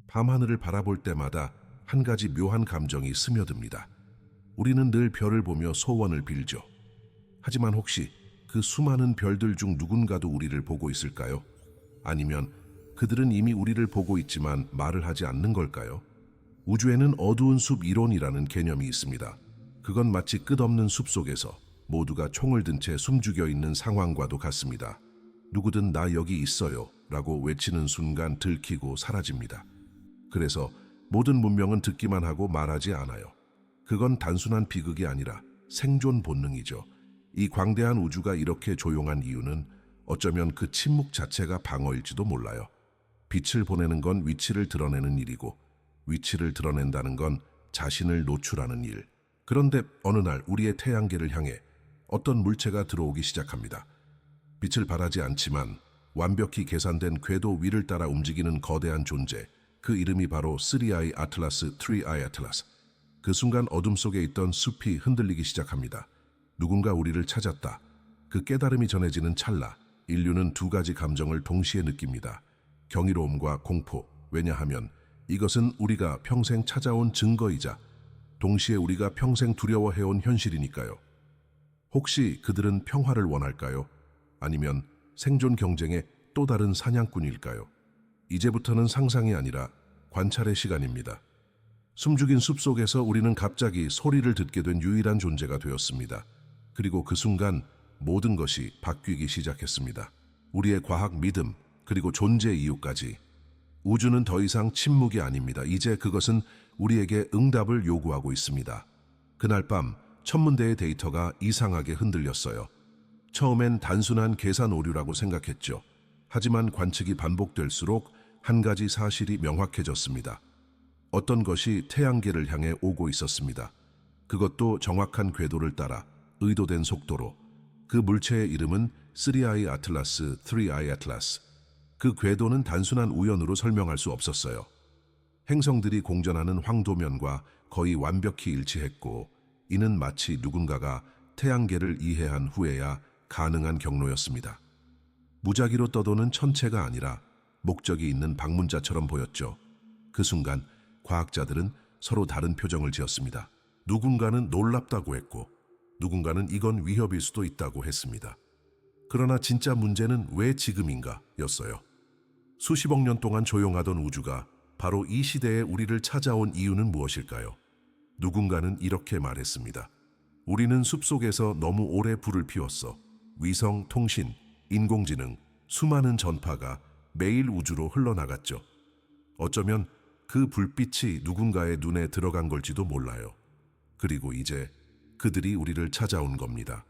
밤하늘을 바라볼 때마다 한 가지 묘한 감정이 스며듭니다. 우리는 늘 별을 보며 소원을 빌죠. 하지만 혹시 그 수많은 별들 중 누군가도 우리를 보고 있을까요? 아니면 그들은 이미 우리를 보고 있지만 말을 하지 않는 걸까요? 우주에는 어두운 숲 이론이라는 개념이 있습니다. 그건 마치 끝없는 숲 속에서 모두가 총을 든 채 숨죽여 있는 상황과도 같습니다. 누구든 나 여기 있어요 라고 외치는 순간 들키고 사라집니다. 그래서 모든 문명은 듣기만 하고 말하지 않아요. 그건 단순한 비극이 아니라 생존 본능이죠. 이 광대한 우주가 이렇게 조용한 이유는 어쩌면 그 침묵 자체가 방어일지도 몰라요. 빛을 보내는 건 위치를 드러내는 일이고 위치를 드러낸다는 건 자신을 노출하는 일. 그런데 어느 날 우리의 태양계를 향해 어떤 물체가 들어오기 시작합니다. 빛을 발하지 않지만 완벽히 계산된 궤도 위를 따라 움직이는 거대한 존재. 그 이름이 바로 3i 아틀라스, 3i 아틀라스. 그 순간 어둠 속에 있던 숲이 흔들리기 시작합니다. 누군가 우리를 찾았다. 그 깨달음이 전해지는 찰나, 인류는 두 가지 감정을 동시에 느낍니다. 경이로움과 공포. 왜냐하면 이것은 우리가 평생 찾아온 증거이자 동시에 우리가 평생 두려워해온 현실이니까요. 혹시 그들은 평화를 원할까요? 아니면 생존 경쟁의 또 다른 사냥꾼일까요? 이제부터는 상상이 아니라 관찰의 시간입니다. 숨죽인 숲속에서 우리는 갑자기 소리를 듣게 된 유일한 존재가 되었습니다. 그리고 그 순간 모든 것이 바뀌기 시작했습니다. 우리의 과학 믿음, 그리고 존재 이유까지. 우주는 더 이상 침묵이 아닙니다. 이제 그것은 우리에게 응답을 요구하고 있습니다. 그날 밤 천문대의 데이터가 이상하게 흔들렸어요. 처음엔 단순한 계산 오류라고 생각했죠. 하지만 관측이 반복될수록 한 가지 사실이 명확해졌습니다. 어떤 것이 태양계를 향해 오고 있었습니다. 그것도 정확한 궤도를 따라 의도된 속도로. 그 물체의 이름은 3i 아틀라스, 3i 아틀라스. 그 궤도는 단순한 우연으로 설명할 수 없었어요. 행성들이 공전하는 황도면과 거의 완벽히 일치했고, 이는 마치 누군가가 태양계를 이해한 후에야 가능한 경로였습니다. 무작위로 떠도는 천체가 아니라 목적이 있는 방문자처럼 보였죠. 그 순간 과학자들은 서로 다른 표정을 지었습니다. 누군가는 놀랍다고 했고 누군가는 이건 위협일 수도 있다고 했습니다. 그러나 진짜 문제는 왜 지금인가 였어요. 수십억 년 동안 조용하던 우주가 바로 이 시대에 우리를 찾아온 이유는 무엇일까요? 누군가는 이렇게 말했습니다. 우리는 숲속에서 너무 오래 불을 피웠어. 위성, 통신, 인공지능, 수많은 전파가 매일 우주로 흘러나갔죠. 어쩌면 그 불빛이 누군가의 눈에 들어간 걸지도 몰라요. 그리고 이제 그들이 우리를 찾아온 겁니다.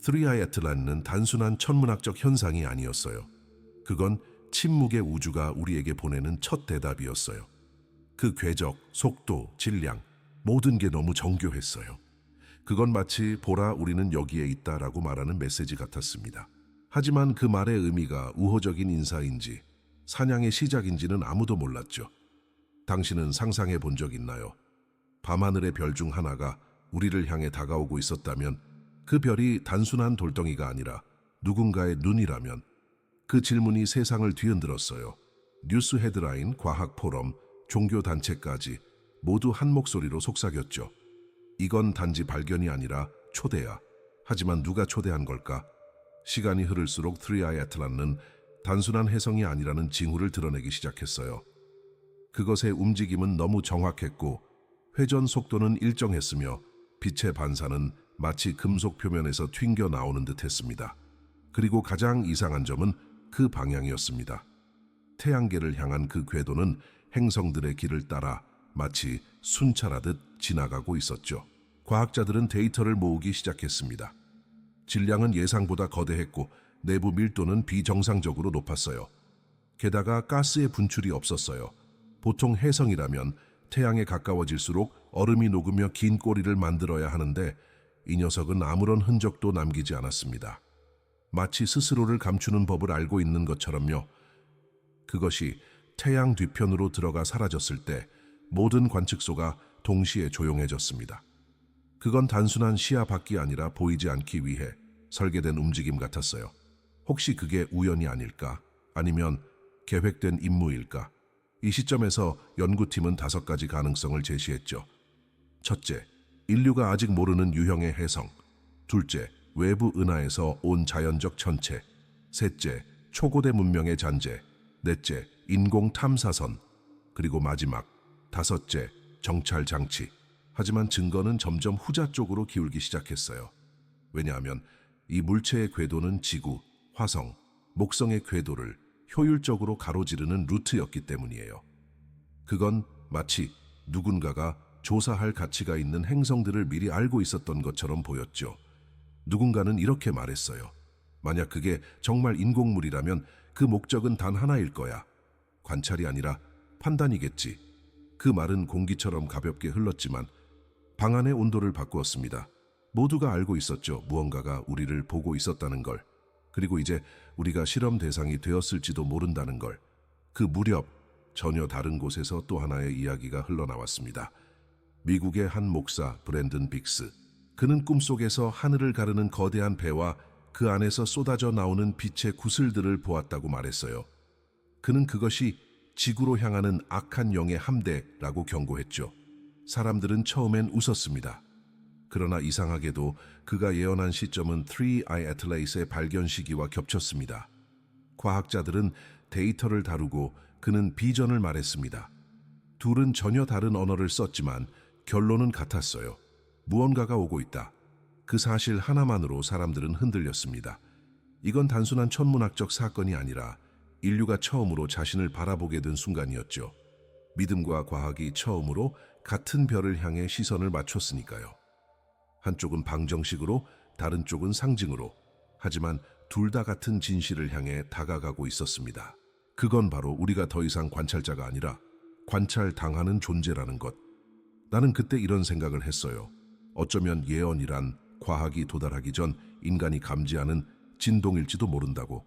3i 아틀라스는 단순한 천문학적 현상이 아니었어요. 그건 침묵의 우주가 우리에게 보내는 첫 대답이었어요. 그 궤적, 속도, 질량, 모든 게 너무 정교했어요. 그건 마치 보라 우리는 여기에 있다라고 말하는 메시지 같았습니다. 하지만 그 말의 의미가 우호적인 인사인지 사냥의 시작인지는 아무도 몰랐죠. 당신은 상상해 본 적 있나요? 밤하늘의 별 중 하나가 우리를 향해 다가오고 있었다면, 그 별이 단순한 돌덩이가 아니라 누군가의 눈이라면. 그 질문이 세상을 뒤흔들었어요. 뉴스 헤드라인, 과학 포럼, 종교 단체까지 모두 한 목소리로 속삭였죠. 이건 단지 발견이 아니라 초대야. 하지만 누가 초대한 걸까? 시간이 흐를수록 3i 아틀라스는 단순한 혜성이 아니라는 징후를 드러내기 시작했어요. 그것의 움직임은 너무 정확했고 회전 속도는 일정했으며 빛의 반사는 마치 금속 표면에서 튕겨 나오는 듯 했습니다. 그리고 가장 이상한 점은 그 방향이었습니다. 태양계를 향한 그 궤도는 행성들의 길을 따라 마치 순찰하듯 지나가고 있었죠. 과학자들은 데이터를 모으기 시작했습니다. 질량은 예상보다 거대했고 내부 밀도는 비정상적으로 높았어요. 게다가 가스의 분출이 없었어요. 보통 혜성이라면 태양에 가까워질수록 얼음이 녹으며 긴 꼬리를 만들어야 하는데 이 녀석은 아무런 흔적도 남기지 않았습니다. 마치 스스로를 감추는 법을 알고 있는 것처럼요. 그것이 태양 뒤편으로 들어가 사라졌을 때 모든 관측소가 동시에 조용해졌습니다. 그건 단순한 시야 밖이 아니라 보이지 않기 위해 설계된 움직임 같았어요. 혹시 그게 우연이 아닐까? 아니면 계획된 임무일까? 이 시점에서 연구팀은 5가지 가능성을 제시했죠. 첫째, 인류가 아직 모르는 유형의 해성. 둘째, 외부 은하에서 온 자연적 천체. 셋째, 초고대 문명의 잔재. 넷째, 인공 탐사선. 그리고 마지막, 5째, 정찰 장치. 하지만 증거는 점점 후자 쪽으로 기울기 시작했어요. 왜냐하면 이 물체의 궤도는 지구, 화성, 목성의 궤도를 효율적으로 가로지르는 루트였기 때문이에요. 그건 마치 누군가가 조사할 가치가 있는 행성들을 미리 알고 있었던 것처럼 보였죠. 누군가는 이렇게 말했어요. 만약 그게 정말 인공물이라면 그 목적은 단 하나일 거야. 관찰이 아니라 판단이겠지. 그 말은 공기처럼 가볍게 흘렀지만 방안의 온도를 바꾸었습니다. 모두가 알고 있었죠. 무언가가 우리를 보고 있었다는 걸. 그리고 이제 우리가 실험 대상이 되었을지도 모른다는 걸. 그 무렵 전혀 다른 곳에서 또 하나의 이야기가 흘러나왔습니다. 미국의 한 목사 브랜든 빅스. 그는 꿈속에서 하늘을 가르는 거대한 배와 그 안에서 쏟아져 나오는 빛의 구슬들을 보았다고 말했어요. 그는 그것이 지구로 향하는 악한 영의 함대라고 경고했죠. 사람들은 처음엔 웃었습니다. 그러나 이상하게도 그가 예언한 시점은 3I 애틀라스의 발견 시기와 겹쳤습니다. 과학자들은 데이터를 다루고 그는 비전을 말했습니다. 둘은 전혀 다른 언어를 썼지만 결론은 같았어요. 무언가가 오고 있다. 그 사실 하나만으로 사람들은 흔들렸습니다. 이건 단순한 천문학적 사건이 아니라 인류가 처음으로 자신을 바라보게 된 순간이었죠. 믿음과 과학이 처음으로 같은 별을 향해 시선을 맞췄으니까요. 한쪽은 방정식으로, 다른 쪽은 상징으로. 하지만 둘 다 같은 진실을 향해 다가가고 있었습니다. 그건 바로 우리가 더 이상 관찰자가 아니라 관찰당하는 존재라는 것. 나는 그때 이런 생각을 했어요. 어쩌면 예언이란 과학이 도달하기 전 인간이 감지하는 진동일지도 모른다고.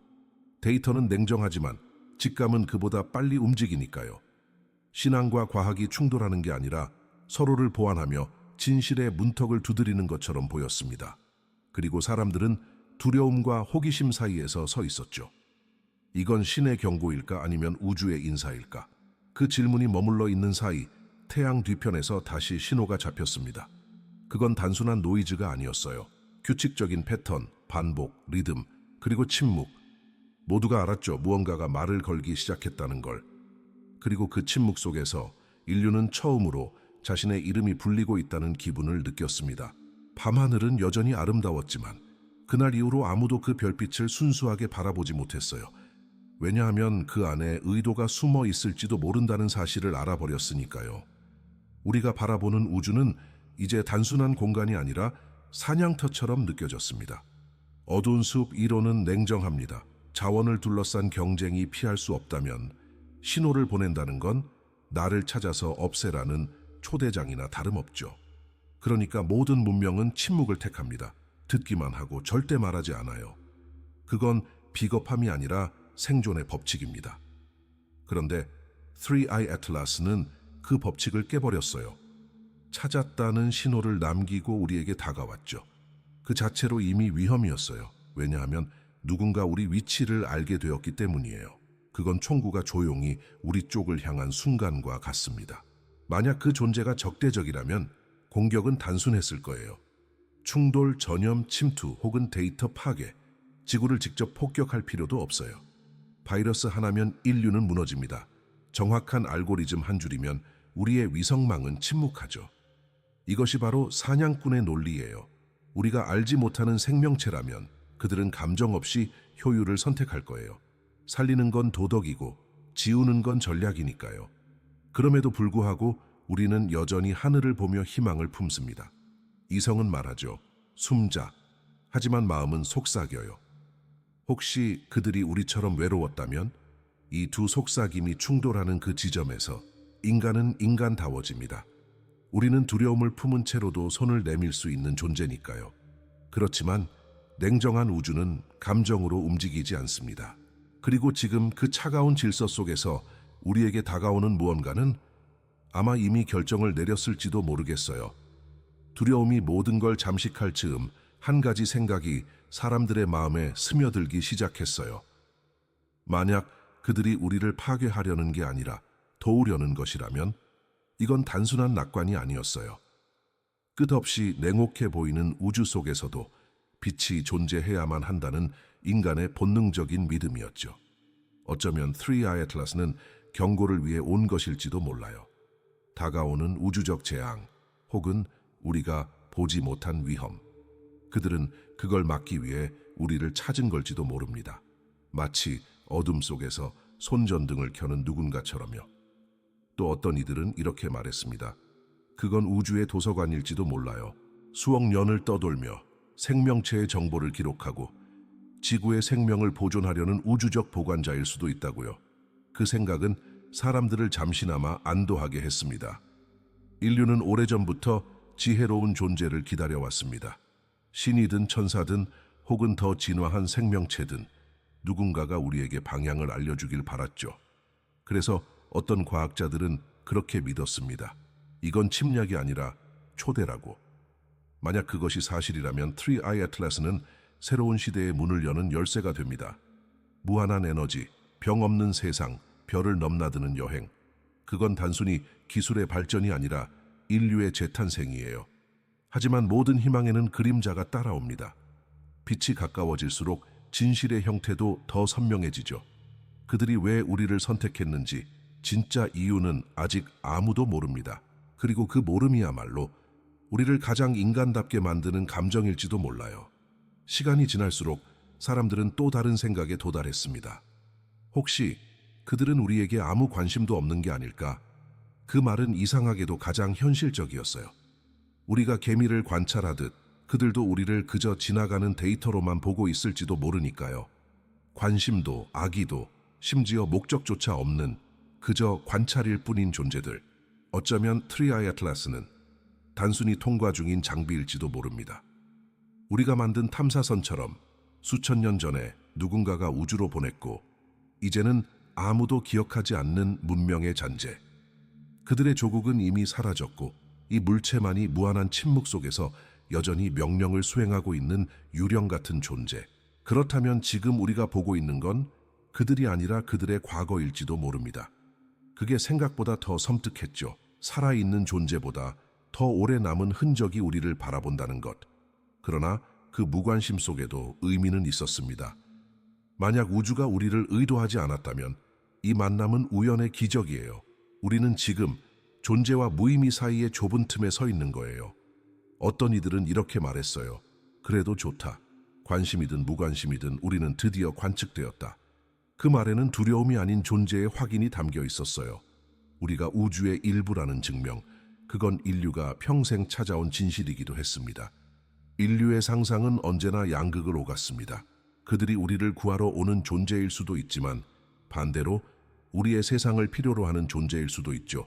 데이터는 냉정하지만 직감은 그보다 빨리 움직이니까요. 신앙과 과학이 충돌하는 게 아니라 서로를 보완하며 진실의 문턱을 두드리는 것처럼 보였습니다. 그리고 사람들은 두려움과 호기심 사이에서 서 있었죠. 이건 신의 경고일까 아니면 우주의 인사일까? 그 질문이 머물러 있는 사이 태양 뒤편에서 다시 신호가 잡혔습니다. 그건 단순한 노이즈가 아니었어요. 규칙적인 패턴, 반복, 리듬, 그리고 침묵. 모두가 알았죠. 무언가가 말을 걸기 시작했다는 걸. 그리고 그 침묵 속에서 인류는 처음으로 자신의 이름이 불리고 있다는 기분을 느꼈습니다. 밤하늘은 여전히 아름다웠지만 그날 이후로 아무도 그 별빛을 순수하게 바라보지 못했어요. 왜냐하면 그 안에 의도가 숨어 있을지도 모른다는 사실을 알아버렸으니까요. 우리가 바라보는 우주는 이제 단순한 공간이 아니라 사냥터처럼 느껴졌습니다. 어두운 숲 1호는 냉정합니다. 자원을 둘러싼 경쟁이 피할 수 없다면 신호를 보낸다는 건 나를 찾아서 없애라는 초대장이나 다름없죠. 그러니까 모든 문명은 침묵을 택합니다. 듣기만 하고 절대 말하지 않아요. 그건 비겁함이 아니라 생존의 법칙입니다. 그런데 3I 애틀라스는 그 법칙을 깨버렸어요. 찾았다는 신호를 남기고 우리에게 다가왔죠. 그 자체로 이미 위험이었어요. 왜냐하면 누군가 우리 위치를 알게 되었기 때문이에요. 그건 총구가 조용히 우리 쪽을 향한 순간과 같습니다. 만약 그 존재가 적대적이라면 공격은 단순했을 거예요. 충돌, 전염, 침투 혹은 데이터 파괴, 지구를 직접 폭격할 필요도 없어요. 바이러스 하나면 인류는 무너집니다. 정확한 알고리즘 한 줄이면 우리의 위성망은 침묵하죠. 이것이 바로 사냥꾼의 논리예요. 우리가 알지 못하는 생명체라면 그들은 감정 없이 효율을 선택할 거예요. 살리는 건 도덕이고 지우는 건 전략이니까요. 그럼에도 불구하고 우리는 여전히 하늘을 보며 희망을 품습니다. 이성은 말하죠. 숨자. 하지만 마음은 속삭여요. 혹시 그들이 우리처럼 외로웠다면 이 두 속삭임이 충돌하는 그 지점에서 인간은 인간다워집니다. 우리는 두려움을 품은 채로도 손을 내밀 수 있는 존재니까요. 그렇지만 냉정한 우주는 감정으로 움직이지 않습니다. 그리고 지금 그 차가운 질서 속에서 우리에게 다가오는 무언가는 아마 이미 결정을 내렸을지도 모르겠어요. 두려움이 모든 걸 잠식할 즈음 한 가지 생각이 사람들의 마음에 스며들기 시작했어요. 만약 그들이 우리를 파괴하려는 게 아니라 도우려는 것이라면 이건 단순한 낙관이 아니었어요. 끝없이 냉혹해 보이는 우주 속에서도 빛이 존재해야만 한다는 인간의 본능적인 믿음이었죠. 어쩌면 3i 애틀라스는 경고를 위해 온 것일지도 몰라요. 다가오는 우주적 재앙 혹은 우리가 보지 못한 위험. 그들은 그걸 막기 위해 우리를 찾은 걸지도 모릅니다. 마치 어둠 속에서 손전등을 켜는 누군가처럼요. 또 어떤 이들은 이렇게 말했습니다. 그건 우주의 도서관일지도 몰라요. 수억 년을 떠돌며 생명체의 정보를 기록하고 지구의 생명을 보존하려는 우주적 보관자일 수도 있다고요. 그 생각은 사람들을 잠시나마 안도하게 했습니다. 인류는 오래전부터 지혜로운 존재를 기다려왔습니다. 신이든 천사든 혹은 더 진화한 생명체든 누군가가 우리에게 방향을 알려주길 바랐죠. 그래서 어떤 과학자들은 그렇게 믿었습니다. 이건 침략이 아니라 초대라고. 만약 그것이 사실이라면 3i 애틀라스는 새로운 시대의 문을 여는 열쇠가 됩니다. 무한한 에너지, 병 없는 세상, 별을 넘나드는 여행. 그건 단순히 기술의 발전이 아니라 인류의 재탄생이에요. 하지만 모든 희망에는 그림자가 따라옵니다. 빛이 가까워질수록 진실의 형태도 더 선명해지죠. 그들이 왜 우리를 선택했는지 진짜 이유는 아직 아무도 모릅니다. 그리고 그 모름이야말로 우리를 가장 인간답게 만드는 감정일지도 몰라요. 시간이 지날수록 사람들은 또 다른 생각에 도달했습니다. 혹시 그들은 우리에게 아무 관심도 없는 게 아닐까? 그 말은 이상하게도 가장 현실적이었어요. 우리가 개미를 관찰하듯 그들도 우리를 그저 지나가는 데이터로만 보고 있을지도 모르니까요. 관심도 악의도 심지어 목적조차 없는 그저 관찰일 뿐인 존재들. 어쩌면 3i 애틀라스는 단순히 통과 중인 장비일지도 모릅니다. 우리가 만든 탐사선처럼 수천 년 전에 누군가가 우주로 보냈고 이제는 아무도 기억하지 않는 문명의 잔재. 그들의 조국은 이미 사라졌고 이 물체만이 무한한 침묵 속에서 여전히 명령을 수행하고 있는 유령 같은 존재. 그렇다면 지금 우리가 보고 있는 건 그들이 아니라 그들의 과거일지도 모릅니다. 그게 생각보다 더 섬뜩했죠. 살아있는 존재보다 더 오래 남은 흔적이 우리를 바라본다는 것. 그러나 그 무관심 속에도 의미는 있었습니다. 만약 우주가 우리를 의도하지 않았다면 이 만남은 우연의 기적이에요. 우리는 지금 존재와 무의미 사이의 좁은 틈에 서 있는 거예요. 어떤 이들은 이렇게 말했어요. 그래도 좋다. 관심이든 무관심이든 우리는 드디어 관측되었다. 그 말에는 두려움이 아닌 존재의 확인이 담겨 있었어요. 우리가 우주의 일부라는 증명, 그건 인류가 평생 찾아온 진실이기도 했습니다. 인류의 상상은 언제나 양극을 오갔습니다. 그들이 우리를 구하러 오는 존재일 수도 있지만 반대로 우리의 세상을 필요로 하는 존재일 수도 있죠.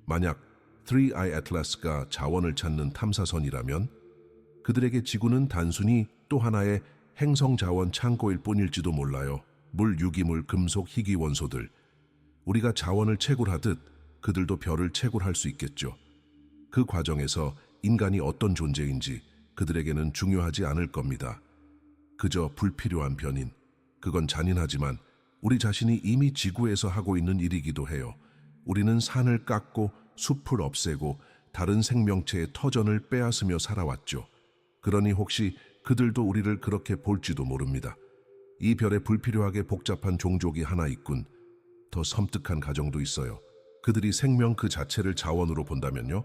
만약 3i 애틀라스가 자원을 찾는 탐사선이라면 그들에게 지구는 단순히 또 하나의 행성 자원 창고일 뿐일지도 몰라요. 물, 유기물, 금속, 희귀 원소들. 우리가 자원을 채굴하듯 그들도 별을 채굴할 수 있겠죠. 그 과정에서 인간이 어떤 존재인지 그들에게는 중요하지 않을 겁니다. 그저 불필요한 변인. 그건 잔인하지만 우리 자신이 이미 지구에서 하고 있는 일이기도 해요. 우리는 산을 깎고 숲을 없애고 다른 생명체의 터전을 빼앗으며 살아왔죠. 그러니 혹시 그들도 우리를 그렇게 볼지도 모릅니다. 이 별에 불필요하게 복잡한 종족이 하나 있군. 더 섬뜩한 가정도 있어요. 그들이 생명 그 자체를 자원으로 본다면요.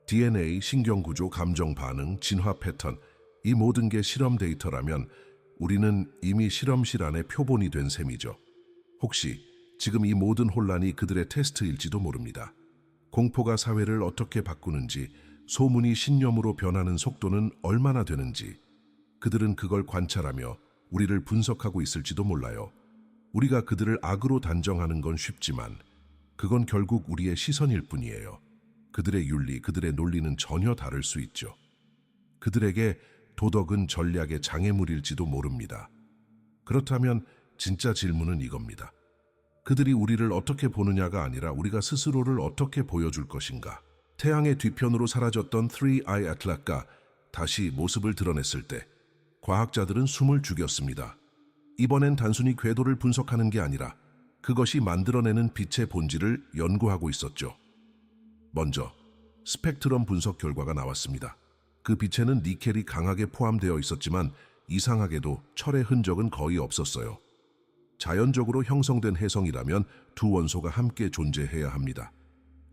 DNA, 신경구조, 감정 반응, 진화 패턴, 이 모든 게 실험 데이터라면 우리는 이미 실험실 안에 표본이 된 셈이죠. 혹시 지금 이 모든 혼란이 그들의 테스트일지도 모릅니다. 공포가 사회를 어떻게 바꾸는지, 소문이 신념으로 변하는 속도는 얼마나 되는지, 그들은 그걸 관찰하며 우리를 분석하고 있을지도 몰라요. 우리가 그들을 악으로 단정하는 건 쉽지만 그건 결국 우리의 시선일 뿐이에요. 그들의 윤리, 그들의 논리는 전혀 다를 수 있죠. 그들에게 도덕은 전략의 장애물일지도 모릅니다. 그렇다면 진짜 질문은 이겁니다. 그들이 우리를 어떻게 보느냐가 아니라 우리가 스스로를 어떻게 보여줄 것인가. 태양의 뒤편으로 사라졌던 3i 애틀라스가 다시 모습을 드러냈을 때 과학자들은 숨을 죽였습니다. 이번엔 단순히 궤도를 분석하는 게 아니라 그것이 만들어내는 빛의 본질을 연구하고 있었죠. 먼저 스펙트럼 분석 결과가 나왔습니다. 그 빛에는 니켈이 강하게 포함되어 있었지만 이상하게도 철의 흔적은 거의 없었어요. 자연적으로 형성된 해성이라면 두 원소가 함께 존재해야 합니다.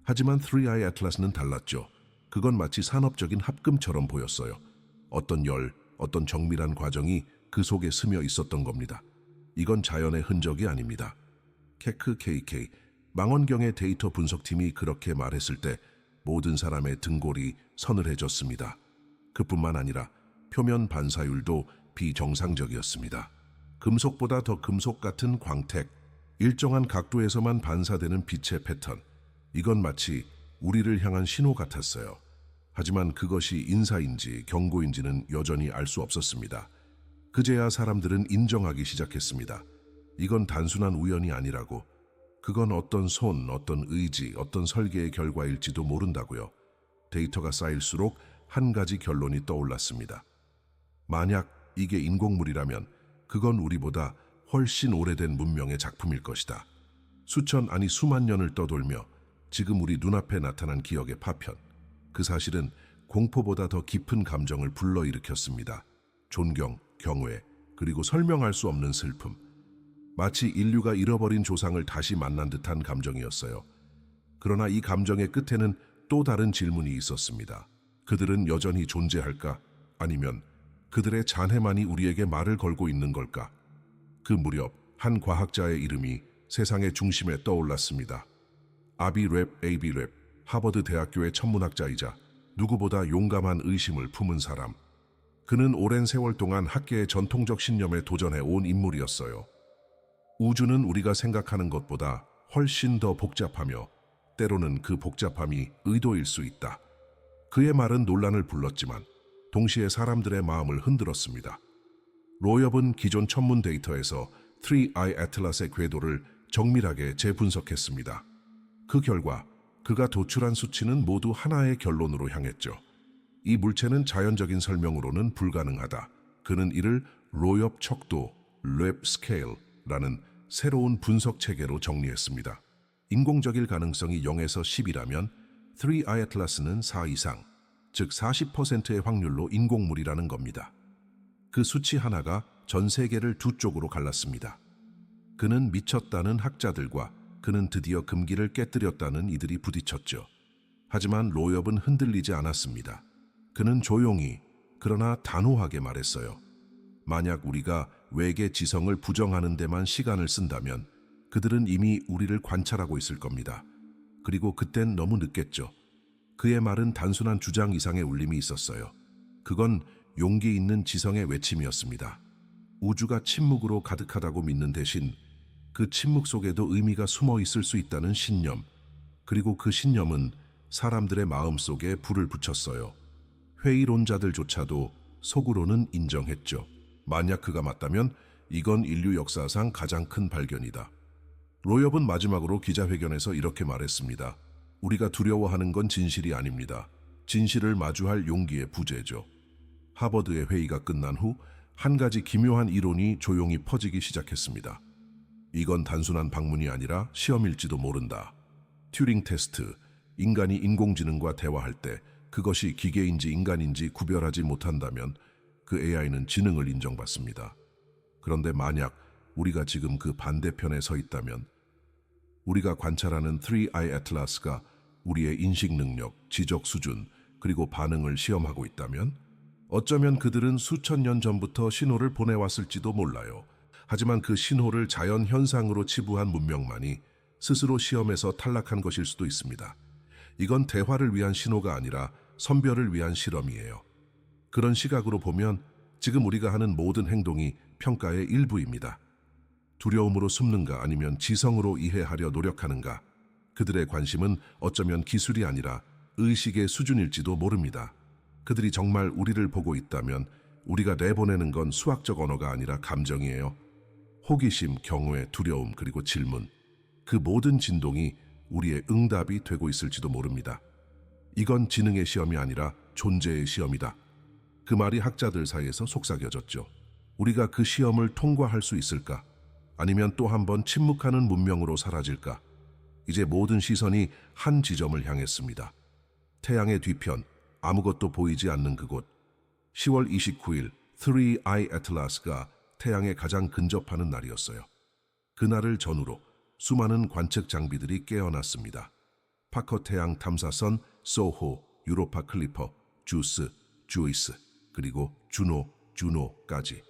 하지만 3i 애틀라스는 달랐죠. 그건 마치 산업적인 합금처럼 보였어요. 어떤 열, 어떤 정밀한 과정이 그 속에 스며 있었던 겁니다. 이건 자연의 흔적이 아닙니다. 케크 KK, 망원경의 데이터 분석팀이 그렇게 말했을 때 모든 사람의 등골이 서늘해졌습니다. 그뿐만 아니라 표면 반사율도 비정상적이었습니다. 금속보다 더 금속 같은 광택, 일정한 각도에서만 반사되는 빛의 패턴, 이건 마치 우리를 향한 신호 같았어요. 하지만 그것이 인사인지 경고인지는 여전히 알 수 없었습니다. 그제야 사람들은 인정하기 시작했습니다. 이건 단순한 우연이 아니라고. 그건 어떤 손, 어떤 의지, 어떤 설계의 결과일지도 모른다고요. 데이터가 쌓일수록 한 가지 결론이 떠올랐습니다. 만약 이게 인공물이라면 그건 우리보다 훨씬 오래된 문명의 작품일 것이다. 수천 아니 수만 년을 떠돌며 지금 우리 눈앞에 나타난 기억의 파편. 그 사실은 공포보다 더 깊은 감정을 불러일으켰습니다. 존경, 경외, 그리고 설명할 수 없는 슬픔. 마치 인류가 잃어버린 조상을 다시 만난 듯한 감정이었어요. 그러나 이 감정의 끝에는 또 다른 질문이 있었습니다. 그들은 여전히 존재할까? 아니면 그들의 잔해만이 우리에게 말을 걸고 있는 걸까? 그 무렵 한 과학자의 이름이 세상의 중심에 떠올랐습니다. 아비 랩 AB 랩, 하버드 대학교의 천문학자이자 누구보다 용감한 의심을 품은 사람. 그는 오랜 세월 동안 학계의 전통적 신념에 도전해 온 인물이었어요. 우주는 우리가 생각하는 것보다 훨씬 더 복잡하며 때로는 그 복잡함이 의도일 수 있다. 그의 말은 논란을 불렀지만 동시에 사람들의 마음을 흔들었습니다. 로엽은 기존 천문 데이터에서 3i 애틀라스의 궤도를 정밀하게 재분석했습니다. 그 결과 그가 도출한 수치는 모두 하나의 결론으로 향했죠. 이 물체는 자연적인 설명으로는 불가능하다. 그는 이를 로엽 척도, 랩 스케일라는 새로운 분석 체계로 정리했습니다. 인공적일 가능성이 0에서 10이라면 3i 애틀라스는 4 이상, 즉 40%의 확률로 인공물이라는 겁니다. 그 수치 하나가 전 세계를 두 쪽으로 갈랐습니다. 그는 미쳤다는 학자들과 그는 드디어 금기를 깨뜨렸다는 이들이 부딪혔죠. 하지만 로엽은 흔들리지 않았습니다. 그는 조용히 그러나 단호하게 말했어요. 만약 우리가 외계 지성을 부정하는 데만 시간을 쓴다면 그들은 이미 우리를 관찰하고 있을 겁니다. 그리고 그땐 너무 늦겠죠. 그의 말은 단순한 주장 이상의 울림이 있었어요. 그건 용기 있는 지성의 외침이었습니다. 우주가 침묵으로 가득하다고 믿는 대신 그 침묵 속에도 의미가 숨어 있을 수 있다는 신념, 그리고 그 신념은 사람들의 마음속에 불을 붙였어요. 회의론자들조차도 속으로는 인정했죠. 만약 그가 맞다면 이건 인류 역사상 가장 큰 발견이다. 로엽은 마지막으로 기자회견에서 이렇게 말했습니다. 우리가 두려워하는 건 진실이 아닙니다. 진실을 마주할 용기의 부재죠. 하버드의 회의가 끝난 후 한 가지 기묘한 이론이 조용히 퍼지기 시작했습니다. 이건 단순한 방문이 아니라 시험일지도 모른다. 튜링 테스트, 인간이 인공지능과 대화할 때 그것이 기계인지 인간인지 구별하지 못한다면 그 AI는 지능을 인정받습니다. 그런데 만약 우리가 지금 그 반대편에 서 있다면 우리가 관찰하는 3i 애틀라스가 우리의 인식 능력, 지적 수준, 그리고 반응을 시험하고 있다면 어쩌면 그들은 수천 년 전부터 신호를 보내왔을지도 몰라요. 하지만 그 신호를 자연 현상으로 치부한 문명만이 스스로 시험에서 탈락한 것일 수도 있습니다. 이건 대화를 위한 신호가 아니라 선별을 위한 실험이에요. 그런 시각으로 보면 지금 우리가 하는 모든 행동이 평가의 일부입니다. 두려움으로 숨는가 아니면 지성으로 이해하려 노력하는가. 그들의 관심은 어쩌면 기술이 아니라 의식의 수준일지도 모릅니다. 그들이 정말 우리를 보고 있다면 우리가 내보내는 건 수학적 언어가 아니라 감정이에요. 호기심, 경외, 두려움, 그리고 질문. 그 모든 진동이 우리의 응답이 되고 있을지도 모릅니다. 이건 지능의 시험이 아니라 존재의 시험이다. 그 말이 학자들 사이에서 속삭여졌죠. 우리가 그 시험을 통과할 수 있을까? 아니면 또 한 번 침묵하는 문명으로 사라질까? 이제 모든 시선이 한 지점을 향했습니다. 태양의 뒤편, 아무것도 보이지 않는 그곳. 10월 29일 3I 애틀라스가 태양에 가장 근접하는 날이었어요. 그날을 전후로 수많은 관측 장비들이 깨어났습니다. 파커 태양 탐사선, 소호, 유로파 클리퍼, 주스, 주이스, 그리고 주노까지.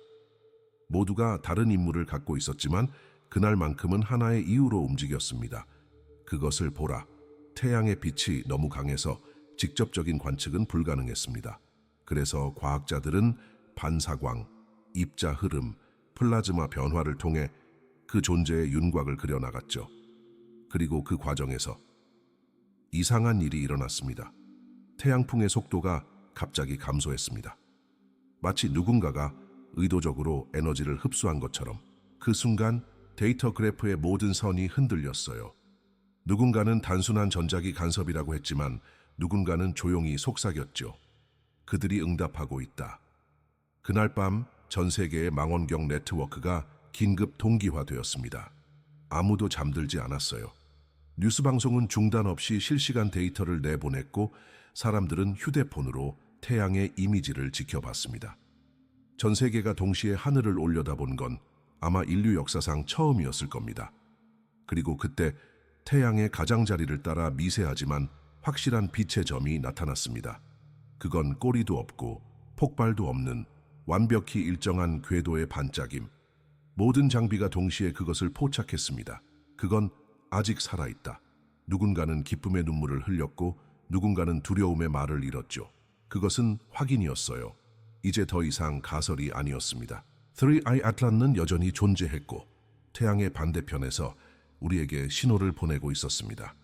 모두가 다른 임무를 갖고 있었지만 그날만큼은 하나의 이유로 움직였습니다. 그것을 보라. 태양의 빛이 너무 강해서 직접적인 관측은 불가능했습니다. 그래서 과학자들은 반사광, 입자 흐름, 플라즈마 변화를 통해 그 존재의 윤곽을 그려나갔죠. 그리고 그 과정에서 이상한 일이 일어났습니다. 태양풍의 속도가 갑자기 감소했습니다. 마치 누군가가 의도적으로 에너지를 흡수한 것처럼. 그 순간 데이터 그래프의 모든 선이 흔들렸어요. 누군가는 단순한 전자기 간섭이라고 했지만 누군가는 조용히 속삭였죠. 그들이 응답하고 있다. 그날 밤 전 세계의 망원경 네트워크가 긴급 동기화되었습니다. 아무도 잠들지 않았어요. 뉴스 방송은 중단 없이 실시간 데이터를 내보냈고 사람들은 휴대폰으로 태양의 이미지를 지켜봤습니다. 전 세계가 동시에 하늘을 올려다본 건 아마 인류 역사상 처음이었을 겁니다. 그리고 그때 태양의 가장자리를 따라 미세하지만 확실한 빛의 점이 나타났습니다. 그건 꼬리도 없고 폭발도 없는 완벽히 일정한 궤도의 반짝임. 모든 장비가 동시에 그것을 포착했습니다. 그건 아직 살아있다. 누군가는 기쁨의 눈물을 흘렸고 누군가는 두려움의 말을 잃었죠. 그것은 확인이었어요. 이제 더 이상 가설이 아니었습니다. 3I 아틀란은 여전히 존재했고 태양의 반대편에서 우리에게 신호를 보내고 있었습니다.